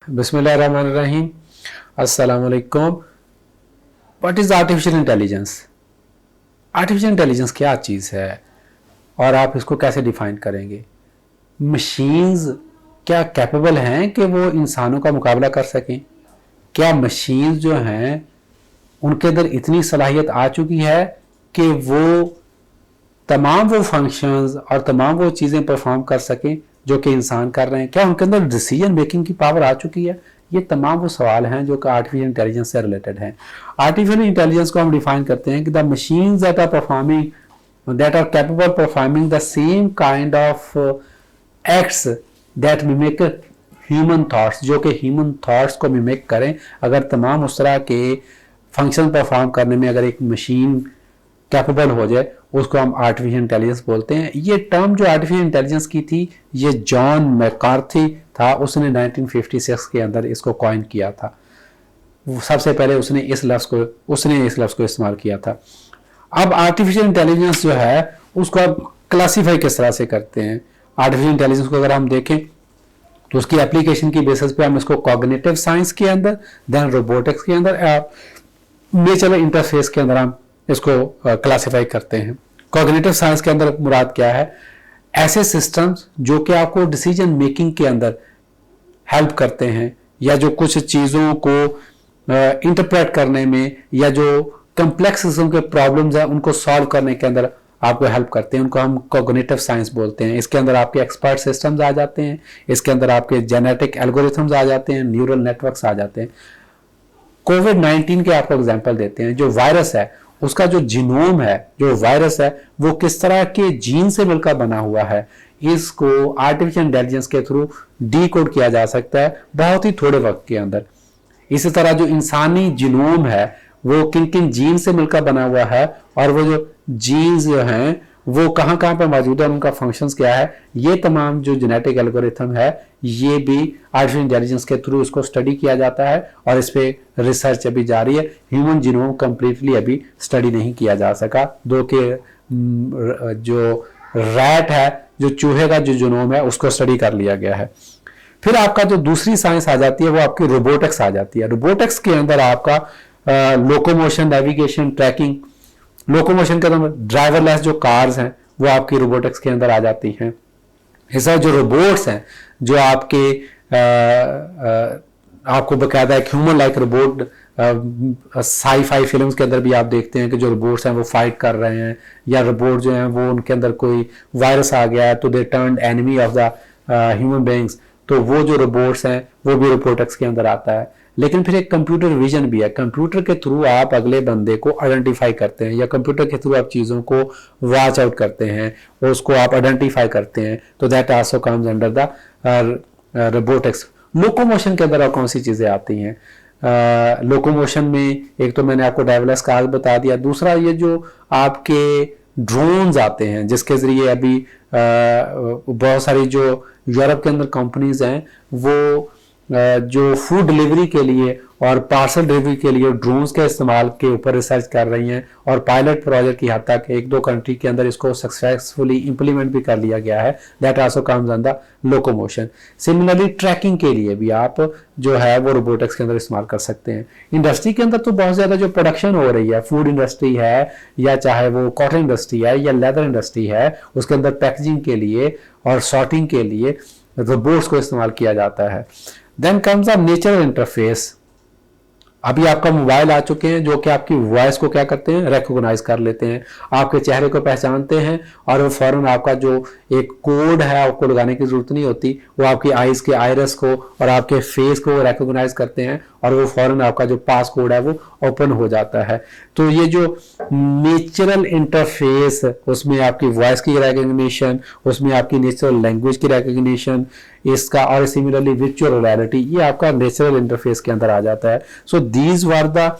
बिस्मिल्लाहिर्रहमानिर्रहीम। अस्सलाम वालेकुम। What is artificial intelligence? Artificial intelligence क्या चीज़ है और आप इसको कैसे डिफ़ाइन करेंगे? मशीन्स क्या कैपेबल हैं कि वो इंसानों का मुकाबला कर सकें? क्या मशीन्स जो हैं उनके अंदर इतनी सलाहियत आ चुकी है कि वो तमाम वो फंक्शंस और तमाम वो चीज़ें परफॉर्म कर सकें जो कि इंसान कर रहे हैं? क्या उनके अंदर डिसीजन मेकिंग की पावर आ चुकी है? ये तमाम वो सवाल हैं जो कि आर्टिफिशियल इंटेलिजेंस से रिलेटेड हैं। आर्टिफिशियल इंटेलिजेंस को हम डिफाइन करते हैं कि the machines that are performing that are capable performing the same kind of acts that mimic human thoughts, जो कि ह्यूमन थॉट्स को मिमिक करें। अगर तमाम उस तरह के फंक्शन परफॉर्म करने में अगर एक मशीन कैपेबल हो जाए, उसको हम आर्टिफिशियल इंटेलिजेंस बोलते हैं। ये टर्म जो आर्टिफिशियल इंटेलिजेंस की थी, ये जॉन मैकार्थी था, उसने 1956 के अंदर इसको कॉइन किया था। सबसे पहले उसने इस लफ्ज़ को इस्तेमाल किया था। अब आर्टिफिशियल इंटेलिजेंस जो है उसको अब क्लासीफाई किस तरह से करते हैं? आर्टिफिशियल इंटेलिजेंस को अगर हम देखें तो उसकी एप्लीकेशन की बेसिस पे हम इसको कॉग्निटिव साइंस के अंदर, देन रोबोटिक्स के अंदर, नेचुरल इंटरफेस के अंदर हम इसको क्लासिफाई करते हैं। कॉग्निटिव साइंस के अंदर मुराद क्या है? ऐसे सिस्टम्स जो कि आपको डिसीजन मेकिंग के अंदर हेल्प करते हैं, या जो कुछ चीज़ों को इंटरप्रेट करने में, या जो कम्प्लेक्स किस्म के प्रॉब्लम्स हैं उनको सॉल्व करने के अंदर आपको हेल्प करते हैं, उनको हम कॉग्निटिव साइंस बोलते हैं। इसके अंदर आपके एक्सपर्ट सिस्टम्स आ जाते हैं, इसके अंदर आपके जेनेटिक एल्गोरिथम्स आ जाते हैं, न्यूरल नेटवर्क्स आ जाते हैं। कोविड-19 के आपको एग्जांपल देते हैं। जो वायरस है उसका जो जीनोम है, जो वायरस है वो किस तरह के जीन से मिलकर बना हुआ है, इसको आर्टिफिशियल इंटेलिजेंस के थ्रू डीकोड किया जा सकता है बहुत ही थोड़े वक्त के अंदर। इसी तरह जो इंसानी जीनोम है वो किन किन जीन से मिलकर बना हुआ है, और वो जो जीन्स जो हैं वो कहाँ कहाँ पर मौजूद है, उनका फंक्शंस क्या है, ये तमाम जो जेनेटिक एल्गोरिथम है ये भी आर्टिफिशियल इंटेलिजेंस के थ्रू इसको स्टडी किया जाता है, और इस पे रिसर्च अभी जारी है। ह्यूमन जीनोम कंप्लीटली अभी स्टडी नहीं किया जा सका, दो के जो रैट है, जो चूहे का जो जीनोम है उसको स्टडी कर लिया गया है। फिर आपका जो दूसरी साइंस आ जाती है वो आपकी रोबोटिक्स आ जाती है। रोबोटिक्स के अंदर आपका लोकोमोशन, नेविगेशन, ट्रैकिंग, लोकोमोशन के अंदर ड्राइवरलेस जो कार्स हैं वो आपकी रोबोटिक्स के अंदर आ जाती हैं। ऐसा जो रोबोट्स हैं जो आपके आपको बकायदा एक human like robot, sci-fi films के अंदर भी आप देखते हैं कि जो रोबोट्स हैं वो फाइट कर रहे हैं, या रोबोट जो हैं वो उनके अंदर कोई वायरस आ गया है तो they turn enemy of the human beings, तो वो जो रोबोट्स हैं वो भी रोबोटिक्स के अंदर आता है। लेकिन फिर एक कंप्यूटर विजन भी है। कंप्यूटर के थ्रू आप अगले बंदे को आइडेंटिफाई करते हैं, या कंप्यूटर के थ्रू आप चीज़ों को वॉच आउट करते हैं और उसको आप आइडेंटिफाई करते हैं, तो that also comes under the robotics. Locomotion के अंदर और कौन सी चीज़ें आती हैं? लोकोमोशन में एक तो मैंने आपको ड्राइवरलेस कार बता दिया, दूसरा ये जो आपके ड्रोन्स आते हैं जिसके ज़रिए अभी बहुत सारी जो यूरोप के अंदर कंपनीज हैं वो जो फूड डिलीवरी के लिए और पार्सल डिलीवरी के लिए ड्रोन्स के इस्तेमाल के ऊपर रिसर्च कर रही हैं, और पायलट प्रोजेक्ट की हद तक एक दो कंट्री के अंदर इसको सक्सेसफुली इंप्लीमेंट भी कर लिया गया है। That also comes under locomotion. Similarly tracking के लिए भी आप जो है वो रोबोटिक्स के अंदर इस्तेमाल कर सकते हैं। इंडस्ट्री के अंदर तो बहुत ज़्यादा जो प्रोडक्शन हो रही है, फूड इंडस्ट्री है, या चाहे वो कॉटन इंडस्ट्री है, या लेदर इंडस्ट्री है, उसके अंदर पैकेजिंग के लिए और सॉर्टिंग के लिए रोबोट्स को इस्तेमाल किया जाता है। Then comes a natural interface. अभी आपका मोबाइल आ चुके हैं जो कि आपकी वॉइस को क्या करते हैं, रिकॉग्नाइज कर लेते हैं, आपके चेहरे को पहचानते हैं, और वो फौरन आपका जो एक कोड है आपको लगाने की जरूरत नहीं होती, वो आपकी आईज के आइरस को और आपके फेस को रिकॉग्नाइज करते हैं, और वो फौरन आपका जो पास कोड है वो ओपन हो जाता है। तो ये जो नेचुरल इंटरफेस, उसमें आपकी वॉइस की रिकॉग्निशन, उसमें आपकी नेचुरल लैंग्वेज की रिकॉग्निशन, इसका, और सिमिलरली वर्चुअल रियलिटी, ये आपका नेचुरल इंटरफेस के अंदर आ जाता है। So these were the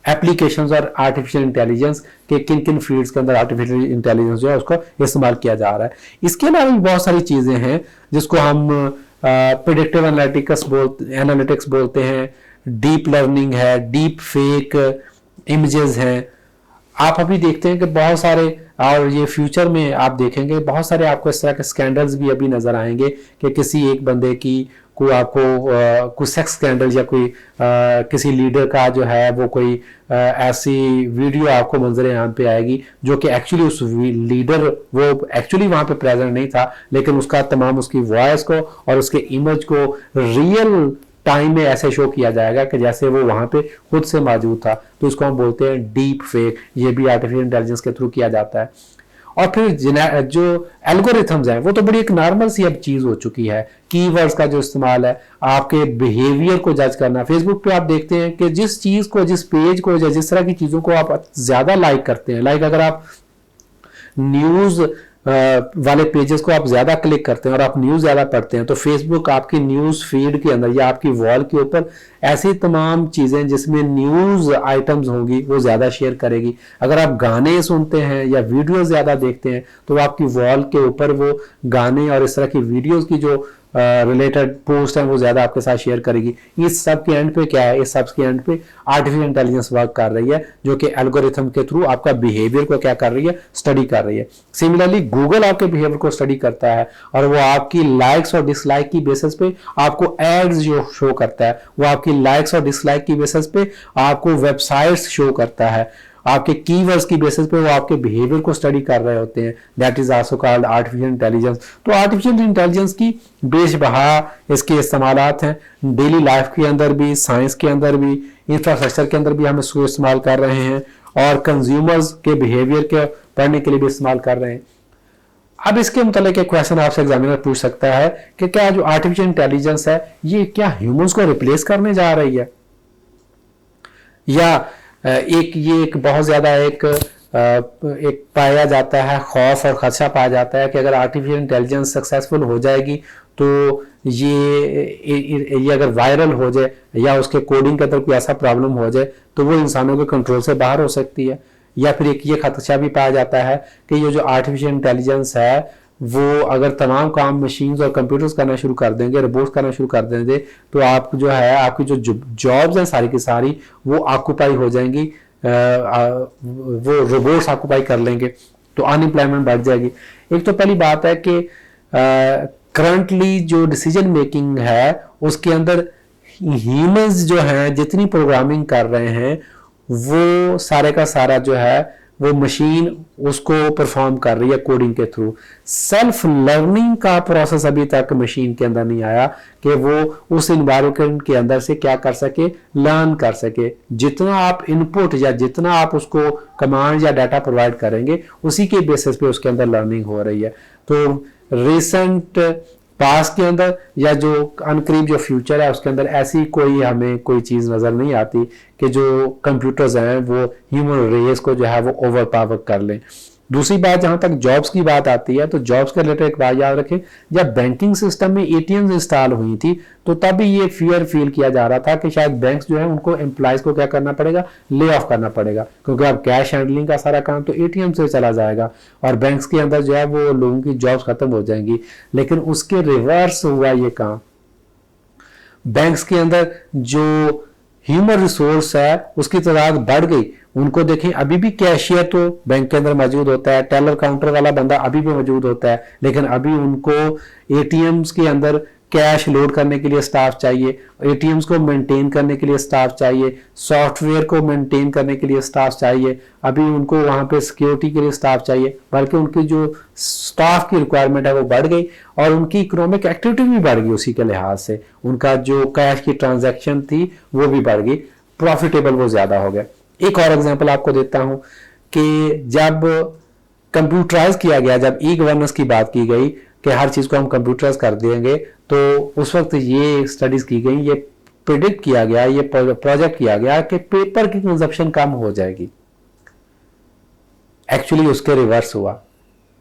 applications और आर्टिफिशियल इंटेलिजेंस के किन किन फील्ड्स के अंदर आर्टिफिशियल इंटेलिजेंस जो है उसको इस्तेमाल किया जा रहा है। इसके अलावा भी बहुत सारी चीज़ें हैं जिसको हम प्रेडिक्टिव एनालिटिक्स बोलते हैं, डीप लर्निंग है, डीप फेक इमेजेस हैं। आप अभी देखते हैं कि बहुत सारे, और ये फ्यूचर में आप देखेंगे बहुत सारे आपको इस तरह के स्कैंडल्स भी अभी नजर आएंगे कि किसी एक बंदे की को आपको कुछ सेक्स स्कैंडल या कोई किसी लीडर का जो है वो कोई ऐसी वीडियो आपको मंजर आम पे आएगी जो कि एक्चुअली उस लीडर वो एक्चुअली वहां पे प्रेजेंट नहीं था, लेकिन उसका तमाम उसकी वॉइस को और उसके इमेज को रियल टाइम में ऐसे शो किया जाएगा कि जैसे वो वहां पे खुद से मौजूद था। तो इसको हम बोलते हैं डीप फेक। ये भी आर्टिफिशियल इंटेलिजेंस के थ्रू किया जाता है। और फिर जो एल्गोरिथम्स हैं वो तो बड़ी एक नॉर्मल सी अब चीज हो चुकी है। कीवर्ड्स का जो इस्तेमाल है, आपके बिहेवियर को जज करना। फेसबुक पे आप देखते हैं कि जिस चीज को, जिस पेज को या जिस तरह की चीजों को आप ज्यादा लाइक करते हैं, लाइक अगर आप न्यूज वाले पेजेस को आप ज्यादा क्लिक करते हैं और आप न्यूज ज्यादा पढ़ते हैं, तो फेसबुक आपकी न्यूज फीड के अंदर या आपकी वॉल के ऊपर ऐसी तमाम चीजें जिसमें न्यूज आइटम्स होंगी वो ज्यादा शेयर करेगी। अगर आप गाने सुनते हैं या वीडियो ज्यादा देखते हैं तो आपकी वॉल के ऊपर वो गाने और इस तरह की वीडियोस की जो रिलेटेड पोस्ट है वो ज्यादा आपके साथ शेयर करेगी। इस सब के एंड पे क्या है, इस सब के एंड पे आर्टिफिशियल इंटेलिजेंस वर्क कर रही है, जो कि एल्गोरिथम के थ्रू आपका बिहेवियर को क्या कर रही है, स्टडी कर रही है। सिमिलरली गूगल आपके बिहेवियर को स्टडी करता है और वो आपकी लाइक्स और डिसलाइक की बेसिस पे आपको एड्स जो शो करता है, वो आपकी लाइक्स और डिसलाइक की बेसिस पे आपको वेबसाइट्स शो करता है। आपके कीवर्ड्स की बेसिस पे वो आपके बिहेवियर को स्टडी कर रहे होते हैं। That is also called artificial intelligence. तो आर्टिफिशियल इंटेलिजेंस की बेशबहा इसके इस्तेमालात हैं डेली लाइफ के अंदर भी, साइंस के अंदर भी, इंफ्रास्ट्रक्चर के अंदर भी हम इसको इस्तेमाल कर रहे हैं और कंज्यूमर्स के बिहेवियर के पढ़ने के लिए भी इस्तेमाल कर रहे हैं। अब इसके मुतालिक एक क्वेश्चन आपसे एग्जामिनर पूछ सकता है कि क्या जो आर्टिफिशियल इंटेलिजेंस है ये क्या ह्यूमंस को रिप्लेस करने जा रही है, या एक बहुत ज्यादा एक पाया जाता है खौफ और खदशा पाया जाता है कि अगर आर्टिफिशियल इंटेलिजेंस सक्सेसफुल हो जाएगी तो ये अगर वायरल हो जाए या उसके कोडिंग के अंदर कोई ऐसा प्रॉब्लम हो जाए तो वो इंसानों के कंट्रोल से बाहर हो सकती है। या फिर एक ये खदशा भी पाया जाता है कि ये जो आर्टिफिशियल इंटेलिजेंस है वो अगर तमाम काम मशीन्स और कंप्यूटर्स करना शुरू कर देंगे, रोबोट्स करना शुरू कर देंगे, तो आप जो है आपकी जो जॉब्स हैं सारी की सारी वो ऑक्यूपाई हो जाएंगी, वो रोबोट्स ऑक्यूपाई कर लेंगे, तो अनएम्प्लॉयमेंट बढ़ जाएगी। एक तो पहली बात है कि करंटली जो डिसीजन मेकिंग है उसके अंदर ह्यूमंस जो हैं जितनी प्रोग्रामिंग कर रहे हैं वो सारे का सारा जो है वो मशीन उसको परफॉर्म कर रही है कोडिंग के थ्रू। सेल्फ लर्निंग का प्रोसेस अभी तक मशीन के अंदर नहीं आया कि वो उस इन्वायरमेंट के अंदर से क्या कर सके, लर्न कर सके। जितना आप इनपुट या जितना आप उसको कमांड या डाटा प्रोवाइड करेंगे उसी के बेसिस पे उसके अंदर लर्निंग हो रही है। तो रिसेंट पास के अंदर या जो अनकरीब जो फ्यूचर है उसके अंदर ऐसी कोई हमें कोई चीज नजर नहीं आती कि जो कंप्यूटर्स हैं वो ह्यूमन रेस को जो है वो ओवर पावर कर लें। दूसरी बात, जहां तक जॉब्स की बात आती है तो जॉब्स के रिलेटेड एक बात याद रखें, जब बैंकिंग सिस्टम में एटीएम इंस्टॉल हुई थी तो तब ये फियर फील किया जा रहा था कि शायद बैंक्स जो है उनको एम्प्लॉयज को क्या करना पड़ेगा, ले ऑफ करना पड़ेगा, क्योंकि अब कैश हैंडलिंग का सारा काम तो एटीएम से चला जाएगा और बैंक्स के अंदर जो है वो लोगों की जॉब्स खत्म हो जाएंगी। लेकिन उसके रिवर्स हुआ ये काम। बैंक्स के अंदर जो ह्यूमन रिसोर्स है उसकी तादाद बढ़ गई। उनको देखें, अभी भी कैशियर तो बैंक के अंदर मौजूद होता है, टेलर काउंटर वाला बंदा अभी भी मौजूद होता है, लेकिन अभी उनको एटीएम्स के अंदर कैश लोड करने के लिए स्टाफ चाहिए, एटीएम्स को मेंटेन करने के लिए स्टाफ चाहिए, सॉफ्टवेयर को मेंटेन करने के लिए स्टाफ चाहिए, अभी उनको वहां पे सिक्योरिटी के लिए स्टाफ चाहिए। बल्कि उनकी जो स्टाफ की रिक्वायरमेंट है वो बढ़ गई और उनकी इकोनॉमिक एक्टिविटी भी बढ़ गई। उसी के लिहाज से उनका जो कैश की ट्रांजैक्शन थी वो भी बढ़ गई, प्रॉफिटेबल वो ज्यादा हो गया। एक और एग्जांपल आपको देता हूं कि जब कंप्यूटराइज किया गया, जब ई गवर्नेंस की बात की गई कि हर चीज को हम कंप्यूटराइज कर देंगे, तो उस वक्त ये स्टडीज की गई, ये प्रिडिक्ट किया गया, ये प्रोजेक्ट किया गया कि पेपर की कंजप्शन कम हो जाएगी। एक्चुअली उसके रिवर्स हुआ।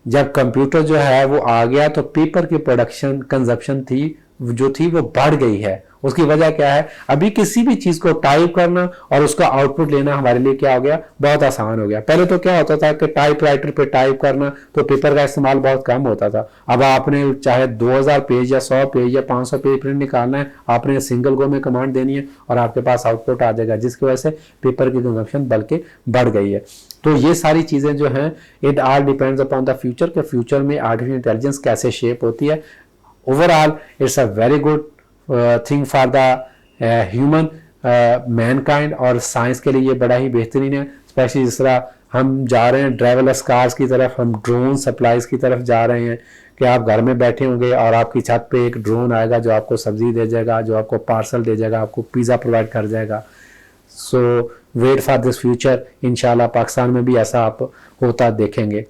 जब कंप्यूटर जो है वो आ गया तो पेपर की प्रोडक्शन कंजप्शन थी जो थी वो बढ़ गई है। उसकी वजह क्या है, अभी किसी भी चीज को टाइप करना और उसका आउटपुट लेना हमारे लिए क्या हो गया, बहुत आसान हो गया। पहले तो क्या होता था कि टाइपराइटर पे टाइप करना, तो पेपर का इस्तेमाल बहुत कम होता था। अब आपने चाहे 2000 पेज या 100 पेज या 500 पेज प्रिंट निकालना है, आपने सिंगल गो में कमांड देनी है और आपके पास आउटपुट आ जाएगा, जिसकी वजह से पेपर की कंजप्शन बल्कि बढ़ गई है। तो ये सारी चीजें जो हैं, it all depends upon the future, के फ्यूचर में आर्टिफिशियल इंटेलिजेंस कैसे शेप होती है। Overall it's a very good thing for the human Mankind, और साइंस के लिए ये बड़ा ही बेहतरीन है। स्पेशली जिस तरह हम जा रहे हैं ड्राइवरलेस कार्स की तरफ, हम ड्रोन सप्लाईज की तरफ जा रहे हैं कि आप घर में बैठे होंगे और आपकी छत पे एक ड्रोन आएगा जो आपको सब्जी दे जाएगा, जो आपको पार्सल दे जाएगा, आपको पिज़्ज़ा प्रोवाइड कर जाएगा। सो वेट फॉर दिस फ्यूचर, इंशाल्लाह पाकिस्तान में भी ऐसा आप होता देखेंगे।